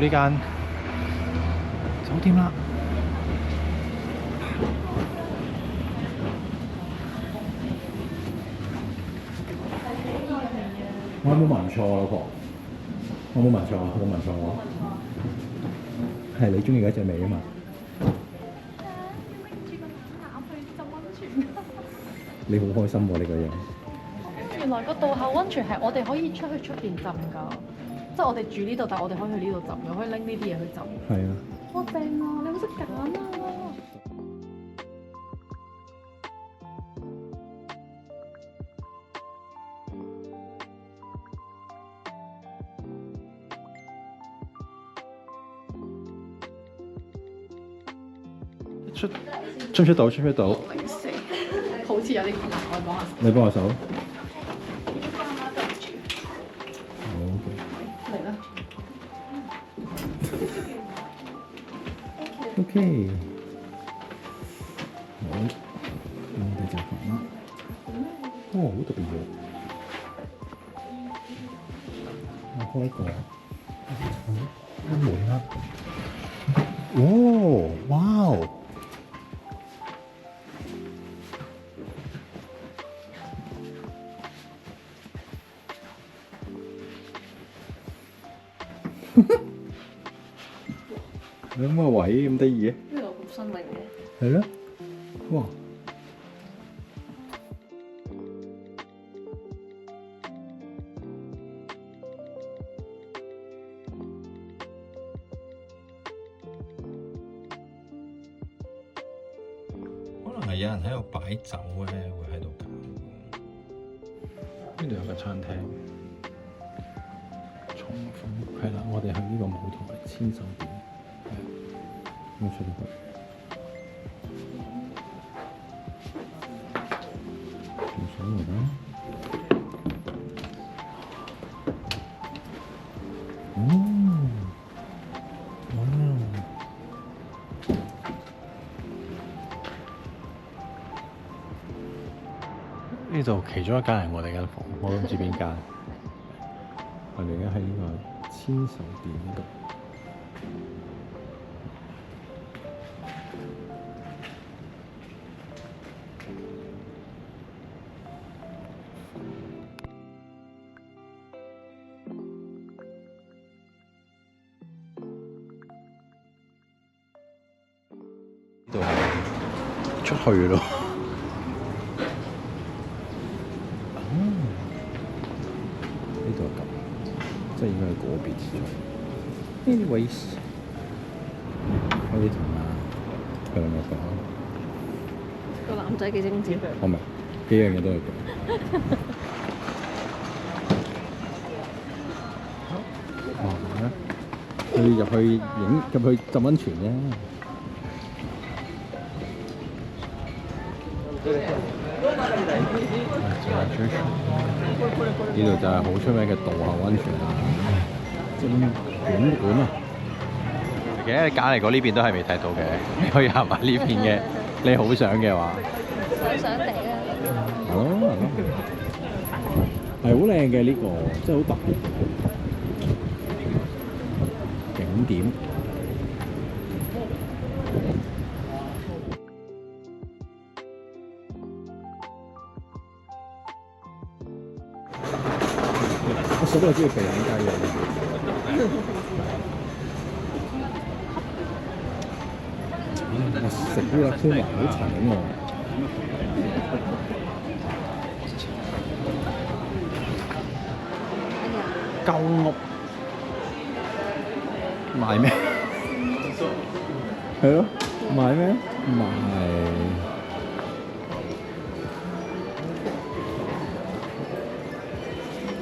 呢間酒店啦。我有冇聞錯啊，老婆？我冇聞錯啊，冇聞錯喎。係你中意嗰隻味啊嘛？你好開心喎！你個樣。原來個渡口溫泉係我哋可以出去出邊浸㗎，即係我哋住呢度，但係我哋可以去呢度浸嘅，可以拎呢啲嘢去浸。係啊。哇正啊！你好識揀啊！出唔出到？出唔出到？零四，好似有啲困難，我幫下手。你幫我手。好。嚟啦。OK。好，我哋就行啦。哦，好特別喎！我開個，一門啦。哦，哇哦！有乜位咁得意嘅？呢度好新穎嘅。係咯，哇！可能係有人喺度擺酒咧，會喺度搞。呢度有個餐廳，重逢係啦，我哋去呢個舞台千手店，咁出到去。冇所謂啦。呢度其中一間係我哋間房，我都唔知邊間。我哋而家喺呢個千手店呢度。呢度係出去咯。呢度係咁，即係應該係嗰邊先。Anyways，可以同佢兩個講。個男仔幾精緻。我明，幾樣嘢都係講。哦，佢入去浸溫泉啫。呢度就係好出名嘅渡口溫泉啦，蒸館啊！其實你隔離嗰呢邊都係未睇到嘅，你可以行埋呢邊嘅，你好想嘅話。想想地啊！係咯，係好靚嘅呢個，真係好特別景點。我數都係中意肥眼雞嘅。我食呢粒酸麻好長喎。鳩屋賣咩？係咯，賣咩？賣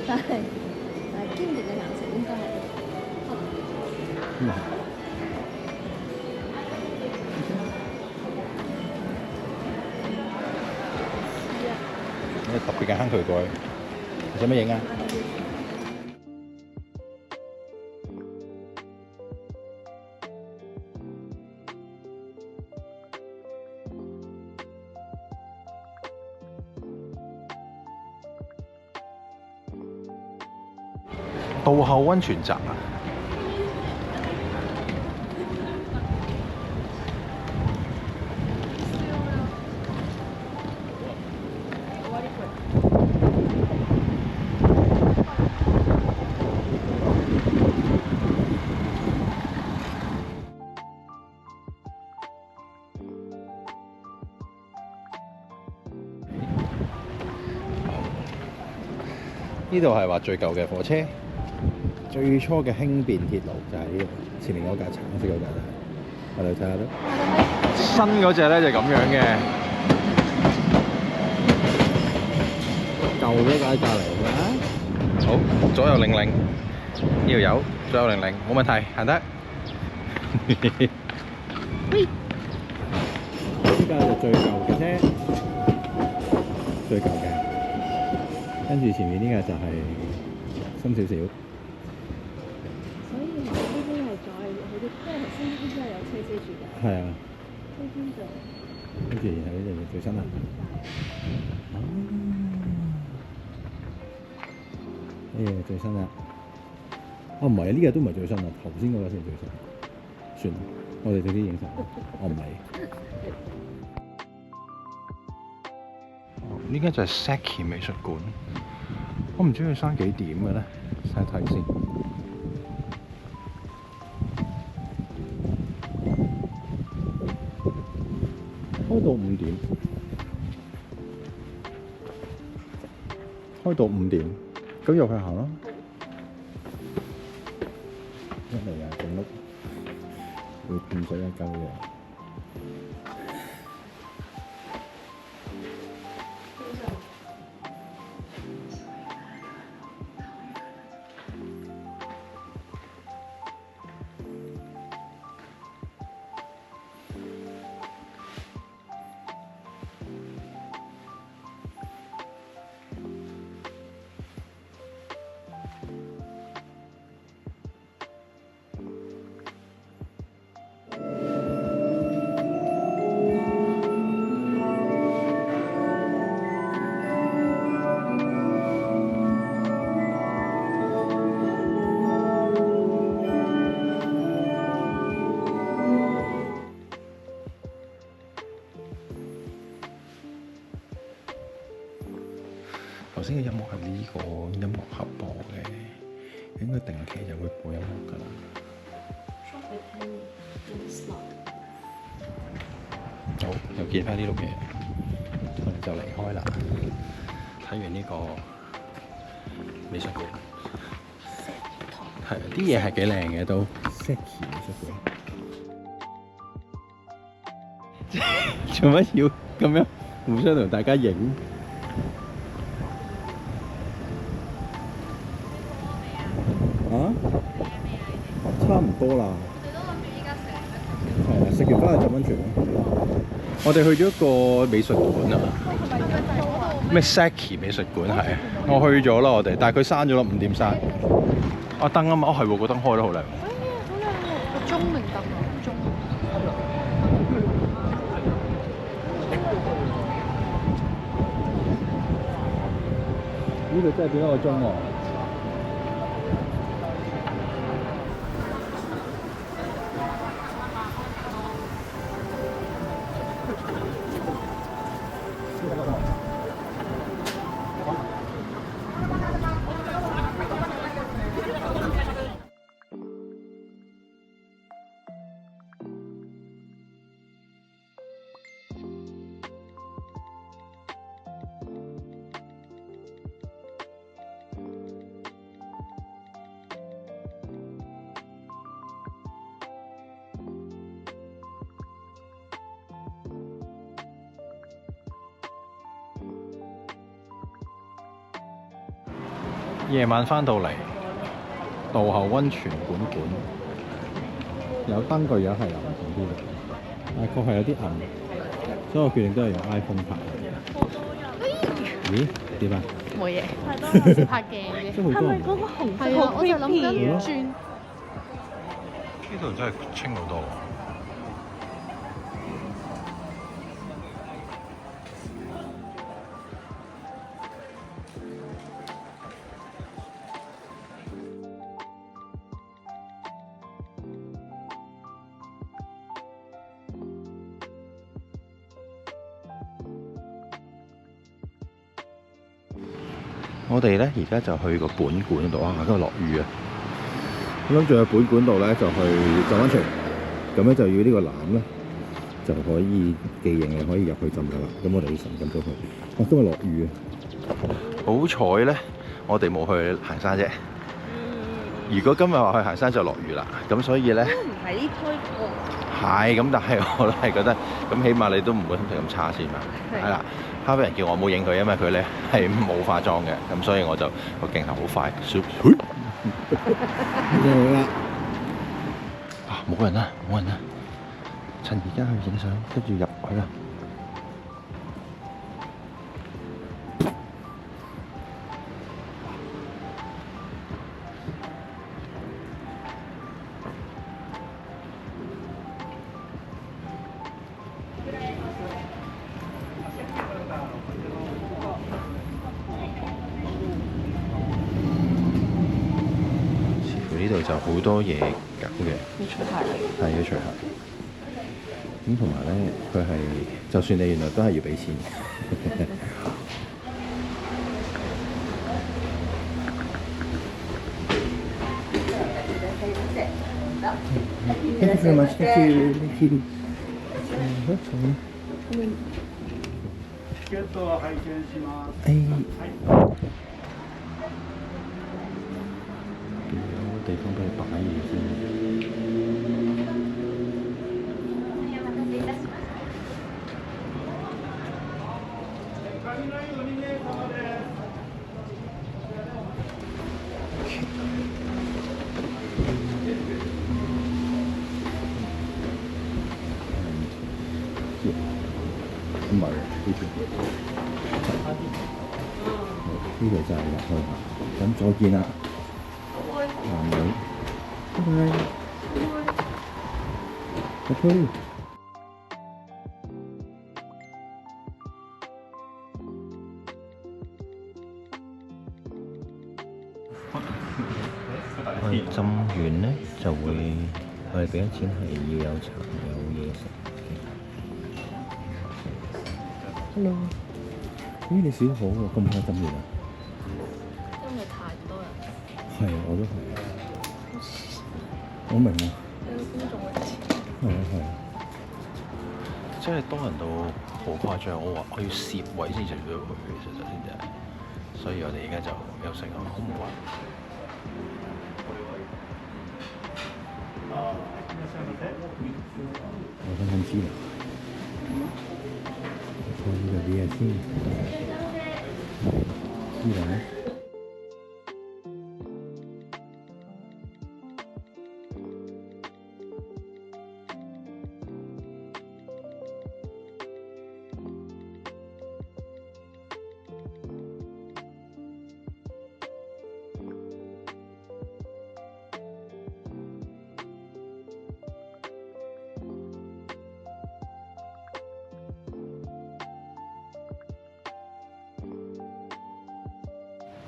但係堅定嘅顏色應該係黑。有特別嘅坑渠蓋，你使乜影啊？渡口溫泉站啊！呢度係話最舊嘅火車，最初嘅輕便鐵路就係呢度，前面嗰架橙色嗰架就係，我哋睇下啦。新嗰隻咧就咁樣嘅，舊嗰架隔離嘅。好，左右令令，呢度有左右令令，冇問題，行得。呢架就最舊嘅車，最舊嘅。跟住前面呢架就係深少少。所以呢邊係再好啲，因為頭先呢邊真係有車遮住嘅。係啊。呢邊就跟住然後呢隻就最新啦。呢個最新啦。啊唔係啊，呢個都唔係最新啊，頭先嗰個先最新。算啦，我哋早啲影相，我唔理。呢間就係 Seki 美術館，我唔知佢閂幾點嘅咧，睇睇先。開到5點，開到5點，咁入去行啦。一嚟啊，整屋會變水一嚿嘅。頭先嘅音樂係呢個音樂盒播嘅，應該定期就會播音樂㗎啦。好，又見翻呢度嘢，我哋就離開啦。睇完呢個美術館，係啲嘢係幾靚嘅都。Seki 美術館，做乜要咁樣互相同大家影？啊？差唔多啦。係啊，食完翻去浸溫泉咯。我哋去咗一個美術館啊，咩 Seki 美術館係，我去咗啦我哋，但係佢閂咗咯，5點閂。啊燈啊嘛，哦係喎，個燈開得好靚。好靚喎，個鐘明燈啊，鐘。呢度真係變咗個鐘喎。夜晚翻到嚟，道後溫泉館館有燈個樣係藍啲嘅，但係確係有啲暗，所以我決定都係用 iPhone 拍。咦？點啊？冇嘢，係都拍鏡嘅。係咪嗰個紅色係啊，我就諗緊好轉。呢度真係清好多。我哋咧而家就去個本館度啊，今日落雨啊！咁諗住去本館度咧就去浸溫泉，咁咧就要呢個籃咧就可以記認你可以入去浸噶啦。咁我哋要神咁早去。今日落雨啊！好彩咧，我哋冇去行山啫。如果今日話去行山就落雨啦，咁所以咧都唔係呢區喎。係咁，但係我都係覺得咁，起碼你都唔會心情咁差先嘛。係啦，哈比人叫我冇影佢，因為佢咧係冇化妝嘅，咁所以我就個鏡頭好快。好啦，啊冇人啦，冇人啦，趁而家去影相，跟住入去啦。呢度就好多嘢搞嘅，要除鞋嚟。係要除鞋。咁同埋咧，佢係就算你原來都係要俾錢。チケットを拝見します。有地方俾你擺嘢先。唔係呢邊，呢度就係入去啦。咁再見啦，男女，拜拜，拜拜。我哋浸完咧就會，我哋俾咗錢係要有茶有嘢食。Hello， 咦你小好喎，咁快浸完啊？因為太多人。係，我都係。我明啊。有觀眾嘅錢。係啊係啊。真係多人到好誇張，我話我要攝位先入到去，其實先真係。所以我哋而家就休息下，好唔好啊？我想看知啦。看呢個嘢先。知啦。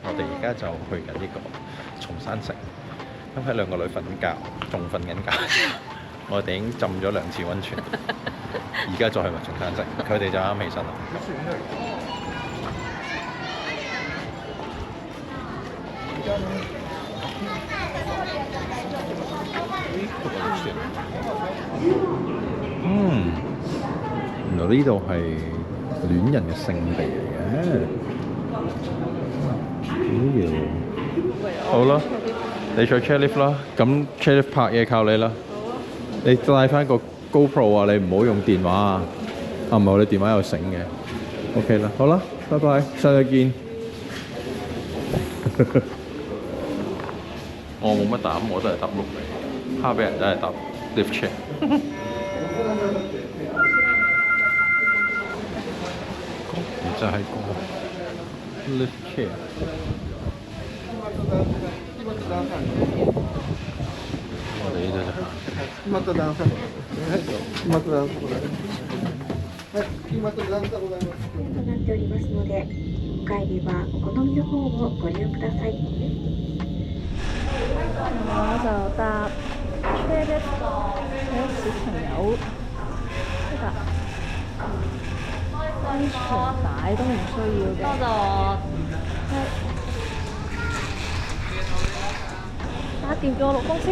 我哋而家就去緊呢個松山城，因為兩個女瞓緊覺，仲瞓緊覺。我哋已經浸咗2次溫泉，而家再去埋松山城，佢哋就啱起身啦。原來呢度係戀人嘅聖地嚟嘅。好啦，你坐 chairlift 啦，咁 chairlift 拍嘢靠你啦。你帶翻個 GoPro 啊，你唔好用電話啊。啊唔係，你電話有繩嘅。OK 啦，好啦，拜拜，下次見。我冇乜膽，我都係搭碌嚟。哈比人真係搭 lift chair。就係個 lift chair。我哋呢度就行。となっておりますので、お帰りはお好みの方をご利用ください。我就搭車的小朋友，呢個安全帶都唔需要嘅。多謝。打電叫我老公先。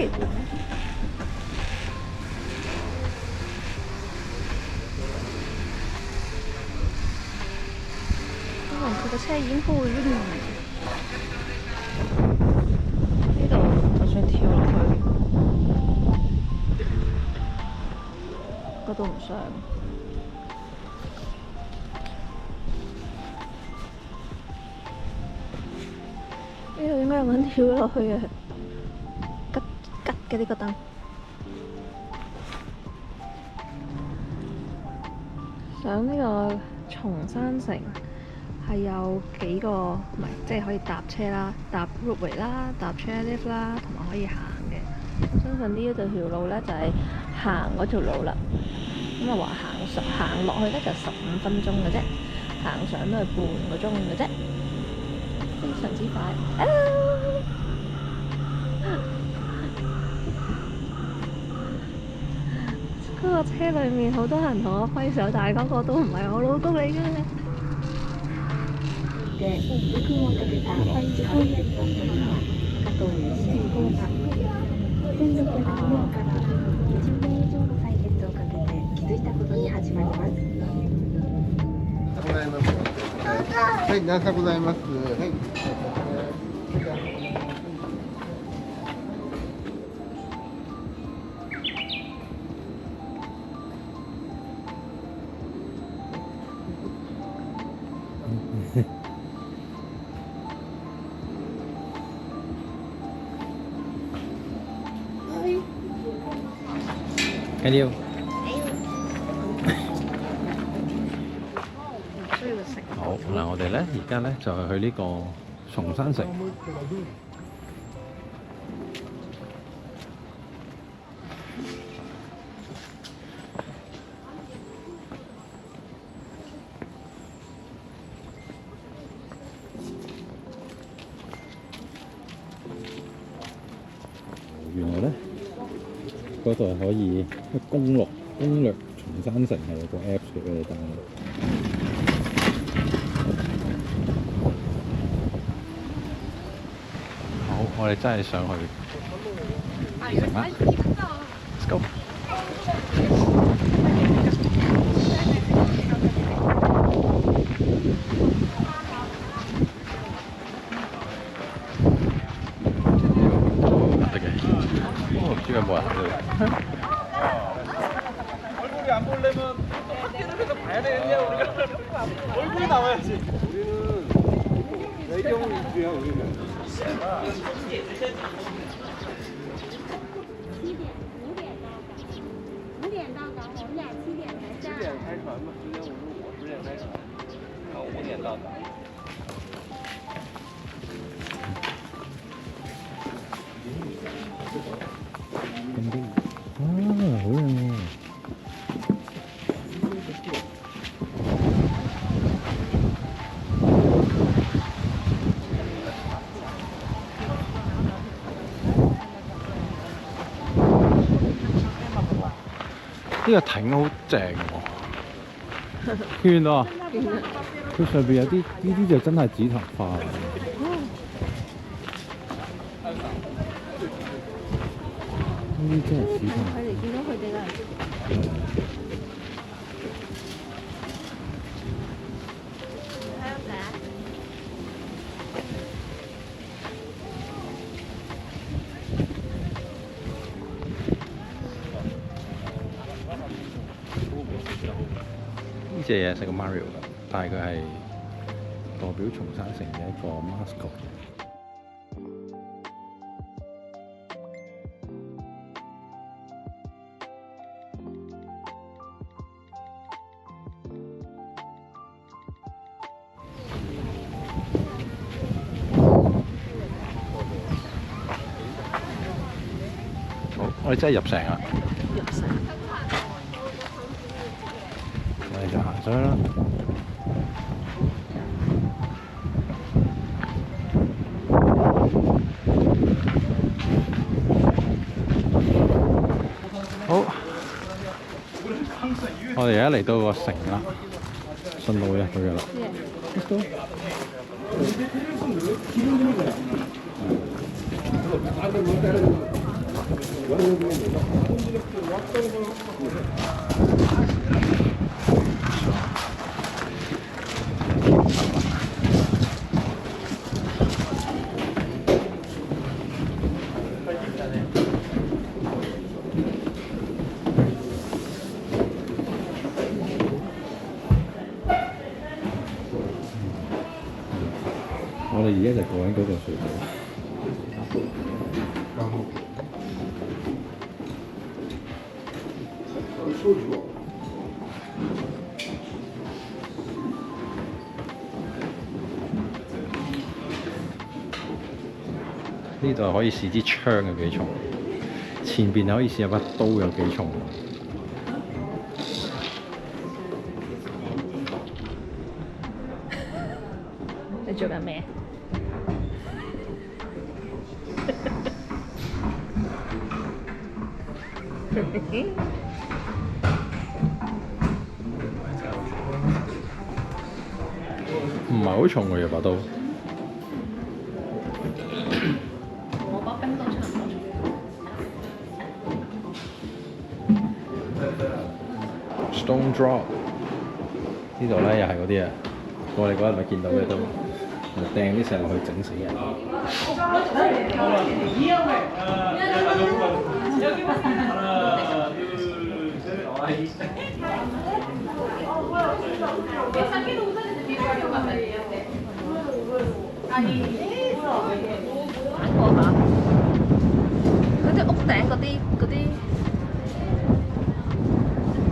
佢個車已經開咗啦。嗰度唔上。呢度應該有人跳落去嘅，吉吉嘅呢個燈。上呢個松山城係有幾個，唔係即係可以搭車啦、搭 roadway 啦、搭 chairlift 啦，同埋可以行嘅。相信呢一條路咧就係行嗰條路啦。咁啊話行落去咧就15分鐘嘅啫，行上都係半個鐘嘅啫，非常之快。嗰個車裏面好多人同我揮手，但係嗰個都唔係我老公嚟嘅。で、6分をかけた本日本列島の加藤西号が1602年から20年以上の歳月をかけて築いたことに始まります。はい、段差ございます。はい。緊要。好嗱，我哋咧而家咧就係去呢個松山城。原來咧嗰度係可以攻略松山城係有個 Apps 嘅俾你 download。好，我哋真係上去城啦 ，Let's go！得嘅，我唔知有冇人喺度。 얼굴이 안 보려면 확대를 봐야 되겠냐 우리가 얼굴이 나와야지. 우리는 외경 위주야 우리는. 5点到港，我们俩7点才下。10点开船嘛，之前我10点开船，然后5点到港。 好靚喎！呢個艇好正喎，見到啊！佢上邊有啲呢啲就真係紫藤花。 呢啲真係紫藤。佢哋見到佢哋啦。呢隻嘢食個 Mario 㗎，但係佢係代表松山城嘅一個 mascot。 好，我哋真係入城啦！入城。我哋就行上去啦。好，我哋而家嚟到個城啦，順路入去㗎啦。Let's go。 呢而家就過緊嗰個隧道。呢度可以試支槍有幾重，前邊可以試下把刀有幾重。你做緊咩？唔係好重喎，把刀。我把冰都差唔多重。Stone Drop 呢度咧又係嗰啲啊，我哋嗰日咪見到嘅都掟啲石落去整死人。玩過下嗰啲屋頂嗰啲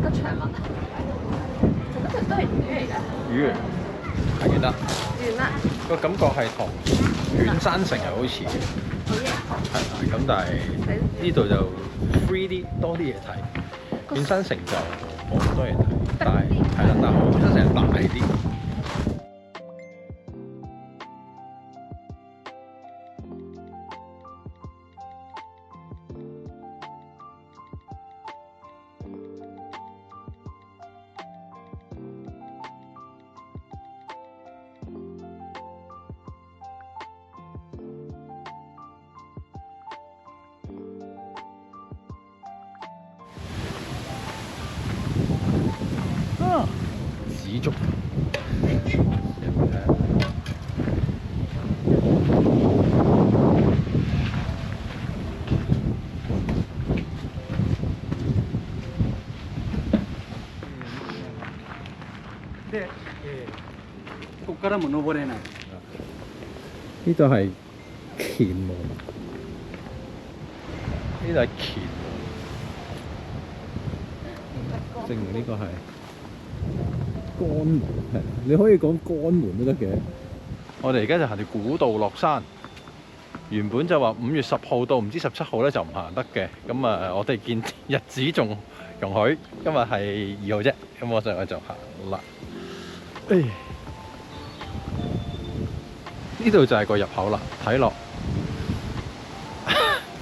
吉祥物，嗰條都係魚嚟㗎。魚係記得魚咩？個感覺係同犬山城係好似嘅，係啦。咁但係呢度就 free 啲，多啲嘢睇。犬山城就冇咁多嘢睇，但係係啦，但係犬山城大啲。紫竹，で、ここからも登れない。呢度係乾門，呢度係乾門，證明呢個係關門，係你可以講關門都得嘅。我哋而家就行條古道落山，原本就話5月10號到唔知17號咧就唔行得嘅，咁啊我哋見日子仲容許，今日係2號啫，咁我就行啦。呢度就係個入口啦，睇落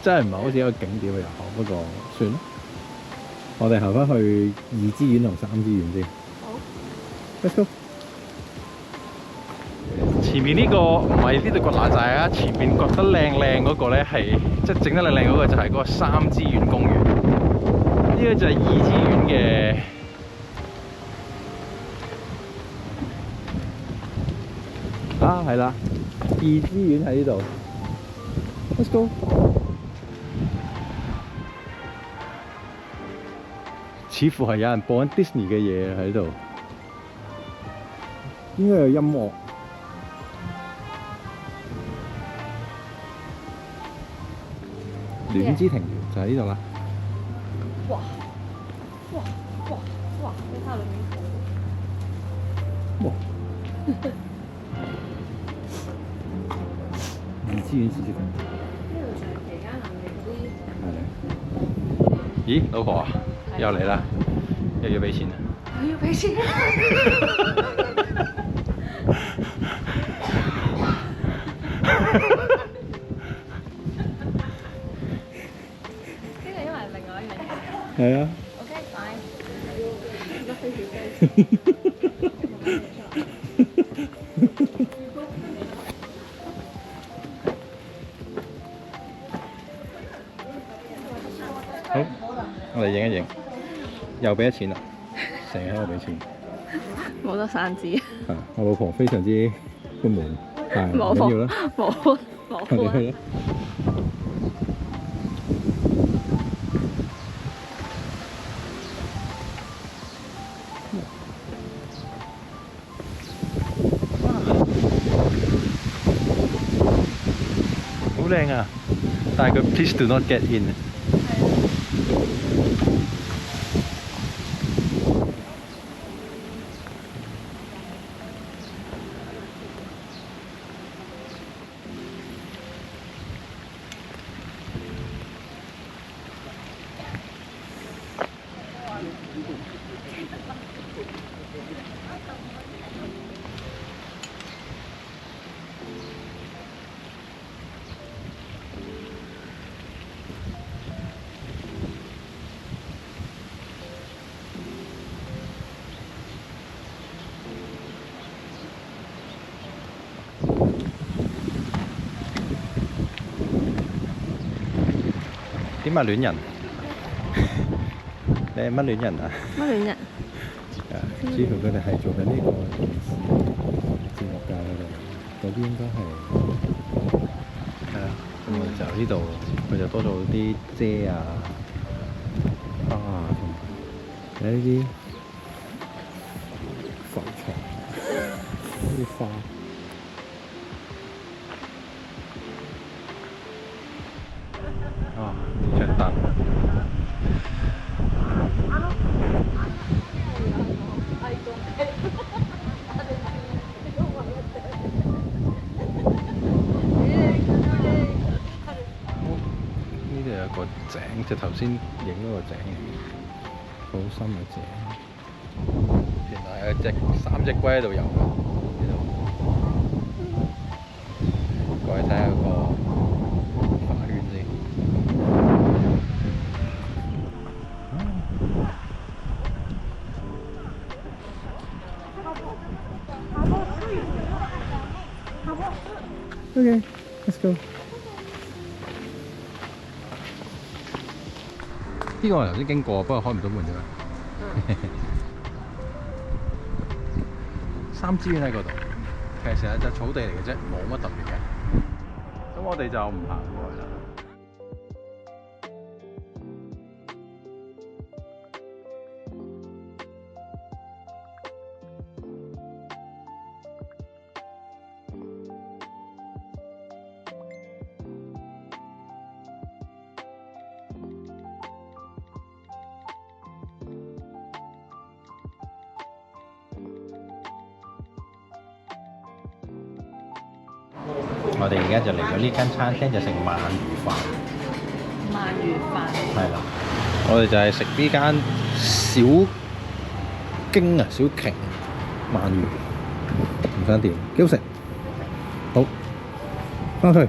真係唔係好似一個景點嘅入口，不過算啦。我哋行翻去2支院同3支院先。好 ，Let's go。前面呢個唔係呢度個嗱寨啊，前面覺得靚嗰個咧係即係整得靚嗰個就係嗰個3支院公園。呢個就係2支院嘅。啊，係啦，2支院喺呢度。Let's go。似乎係有人播緊 Disney 嘅嘢喺度，應該有音樂。戀之庭園就喺呢度啦。哇！哇！哇！哇！你睇下裏面。哇！2支院試試睇。呢度就係期間行嘅嗰啲。係。咦，老婆啊，又嚟啦，又要俾錢啊！我要俾錢。呢個因為另外一樣嘢。係啊。OK，fine。好，我哋影一影，又俾咗錢啦，成日喺度俾錢。冇得散紙。係，我老婆非常之不滿，但係唔緊要啦，冇我哋去啦。好靚啊！但係佢 please do not get in。點啊戀人？你係乜戀人啊？乜戀人？似乎佢哋係做緊呢個電視節目㗎，嗰啲應該係係啊。咁我哋就呢度，佢就多咗啲遮啊、花啊，同埋有呢啲浮床、呢啲花。啊！呢張凳。呢度有個井，就頭先影嗰個井嚟嘅，好深嘅井。原來有3隻龜喺度游嘅，呢度。過去睇下個花園先。Okay, let's go. 呢個我頭先經過，不過開唔到門啫嘛。3支園喺嗰度，其實係隻草地嚟嘅啫，冇乜特別嘅。咁我哋就唔行過去啦。我哋而家就嚟咗呢間餐廳，就食鰻魚飯。鰻魚飯。係啦，我哋就係食呢間小京啊，小瓊鰻魚唔間店，幾好食。好，翻去。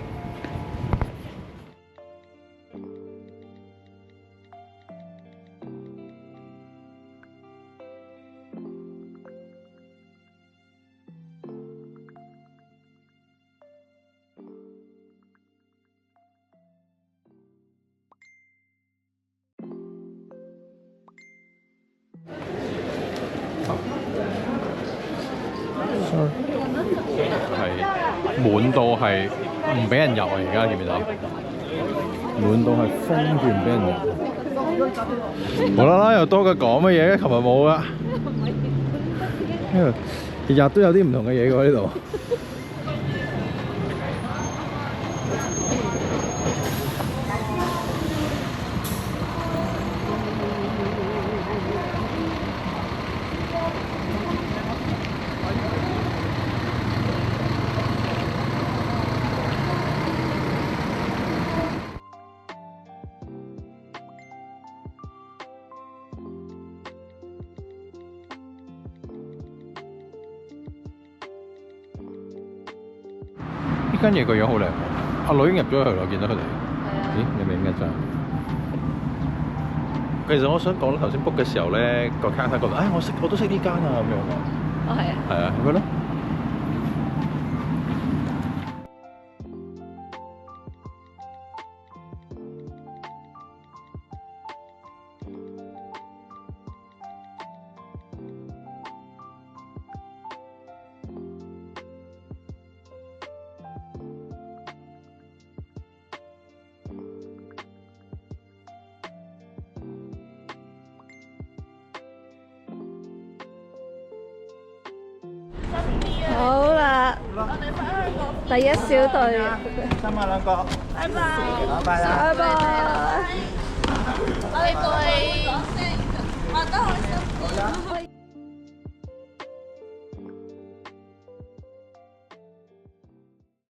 係滿到係唔俾人入啊！而家見唔見到？滿到係封住唔俾人入。無啦啦又多個講乜嘢？琴日冇噶。日日都有啲唔同嘅嘢喎呢度。呢間嘢個樣好靚喎，阿女已經入咗去啦，見到佢哋。咦？你咪影緊張？其實我想講咧，頭先 book 嘅時候咧，個 counter 覺得，我都識呢間啊咁樣喎。哦，係啊。係啊，咁樣咯。好啦，第一小隊。3萬2個。拜拜，拜拜啊！拜拜。我哋過去講聲，我都好辛苦。